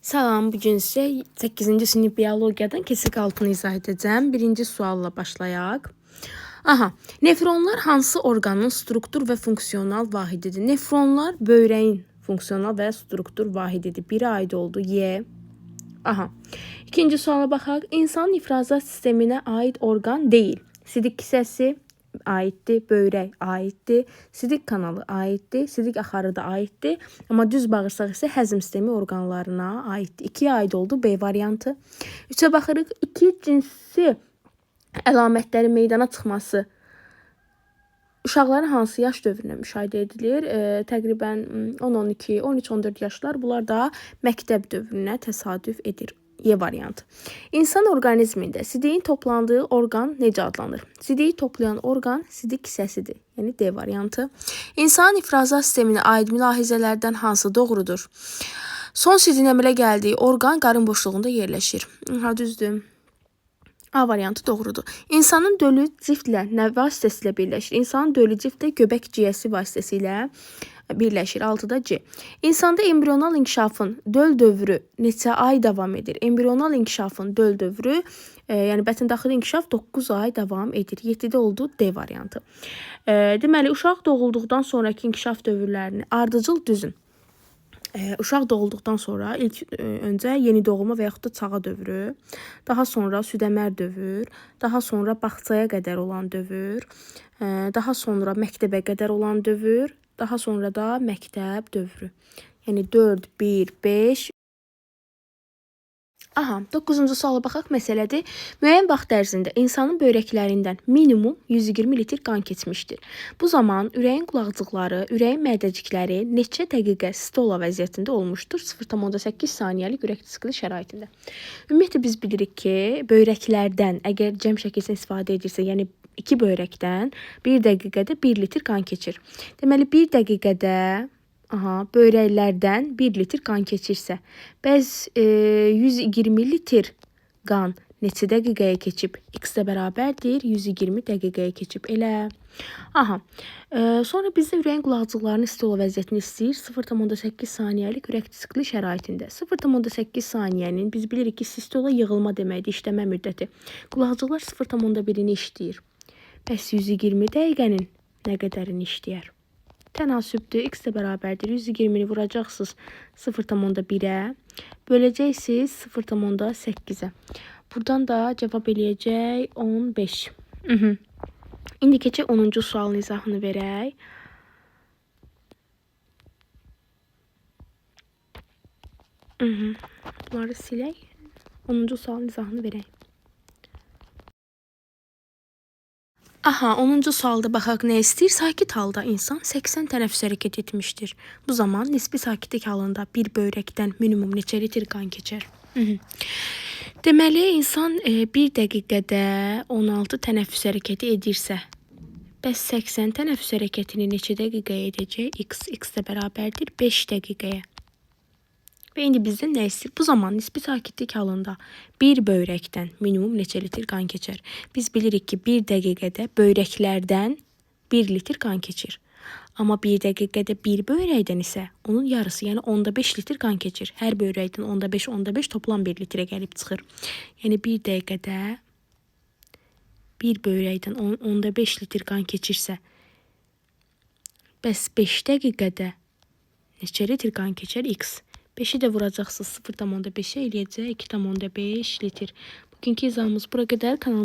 Salam, bugün sizə 8-ci sinif biologiyadan kesik altını izah edəcəm. Birinci sualla başlayaq. Nefronlar hansı orqanın struktur və funksional vahididir? Nefronlar böyrəyin funksional və struktur vahididir. Biri aid oldu, Y. İkinci suala baxaq. İnsanın ifrazat sisteminə aid orqan deyil. Sidik kisəsi aiddir, böyrək aiddir, sidik kanalı aiddir, sidik axarı da aiddir. Amma düz bağırsaq isə həzm sistemi orqanlarına aiddir. 2-yə aid oldu B variantı. 3-ə baxırıq. 2 cinsi əlamətlərin meydana çıxması uşaqların hansı yaş dövrünə müşahidə edilir? Təqribən 10-12, 13-14 yaşlar. Bunlar da məktəb dövrünə təsadüf edir. Y variantı. İnsan orqanizmində sidiyin toplandığı orqan necə adlanır? Sidiyi toplayan orqan sidik kisəsidir. Yəni D variantı. İnsanın ifrazat sisteminə aid mülahizələrdən hansı doğrudur? Son sidin əmələ gəldiyi orqan qarın boşluğunda yerləşir. Düzdür. A variantı doğrudur. İnsanın dölü ciftlə nə vasitəsilə birləşir? İnsanın dölü ciftlə göbək ciyəsi vasitəsilə birləşir. 6-da C. İnsanda embrional inkişafın döl dövrü neçə ay davam edir? Embrional inkişafın döl dövrü, yəni bətndaxili inkişaf 9 ay davam edir. 7-də oldu D variantı. Deməli, uşaq doğulduqdan sonraki inkişaf dövrlərini ardıcıl düzün. Uşaq doğulduqdan sonra ilk öncə yeni doğuma və yaxud da çağa dövrü, daha sonra südəmər dövr, daha sonra bağçaya qədər olan dövr, daha sonra məktəbə qədər olan dövr, daha sonra da məktəb dövrü. Yəni 4, 1, 5. 9-cu suala baxaq, məsələdir. Müəyyən vaxt ərzində insanın böyrəklərindən minimum 120 litr qan keçmişdir. Bu zaman ürəyin qulaqcıqları, ürəyin mədəcikləri neçə dəqiqə stola vəziyyətində olmuşdur? 0,8 saniyəlik ürək diskli şəraitində. Ümumiyyətlə biz bilirik ki, böyrəklərdən əgər cəm şəkildə istifadə edirsə, yəni 2 böyrəkdən 1 dəqiqədə 1 litr qan keçir. Deməli 1 dəqiqədə böyrəklərdən 1 litr qan keçirsə, bəs 120 litr qan neçə dəqiqəyə keçib? X də bərabərdir 120 dəqiqəyə keçib. Elə. Sonra bizdə ürəyin qulaqcıqlarının stola vəziyyətini istəyir. 0,8 saniyəlik ürək diskli şəraitində. 0,8 saniyənin biz bilirik ki, sistola yığılma deməkdir, işləmə müddəti. Qulaqcıqlar 0,1-ini işləyir. Bəs 120 dəqiqənin nə qədərini işləyər? Tənasübdür. X də bərabərdir. 120-ni vuracaqsınız 0,1-ə. Böləcəksiniz 0,8-ə. Buradan da cavab eləyəcək 15. İndi keçək 10-cu sualın izahını verək. Bunları silək. 10-cu sualın izahını verək. 10-cu sualda baxaq nə istəyir? Sakit halda insan 80 tənəffüs hərəkət etmişdir. Bu zaman nisbi sakitlik halında bir böyrəkdən minimum neçə litr qan keçər? Deməli, insan 1 dəqiqədə 16 tənəffüs hərəkəti edirsə, bəs 80 tənəffüs hərəkətini neçə dəqiqəyə edəcək? X də bərabərdir 5 dəqiqəyə. Və indi bizdən nə istəyir? Bu zaman nisbi sakitlik halında bir böyrəkdən minimum neçə litr qan keçər? Biz bilirik ki, 1 dəqiqədə böyrəklərdən 1 litr qan keçir. Amma 1 dəqiqədə bir böyrəkdən isə onun yarısı, yəni 10,5 litr qan keçir. Hər böyrəkdən 10,5 toplam 1 litrə gəlib çıxır. Yəni 1 dəqiqədə bir böyrəkdən 10,5 litr qan keçirsə, bəs 5 dəqiqədə neçə litr qan keçər? X. 5-i də vuracaqsınız 0,5-ə eləyəcək 2,5 litr. Bugünkü izahımız bura qədər.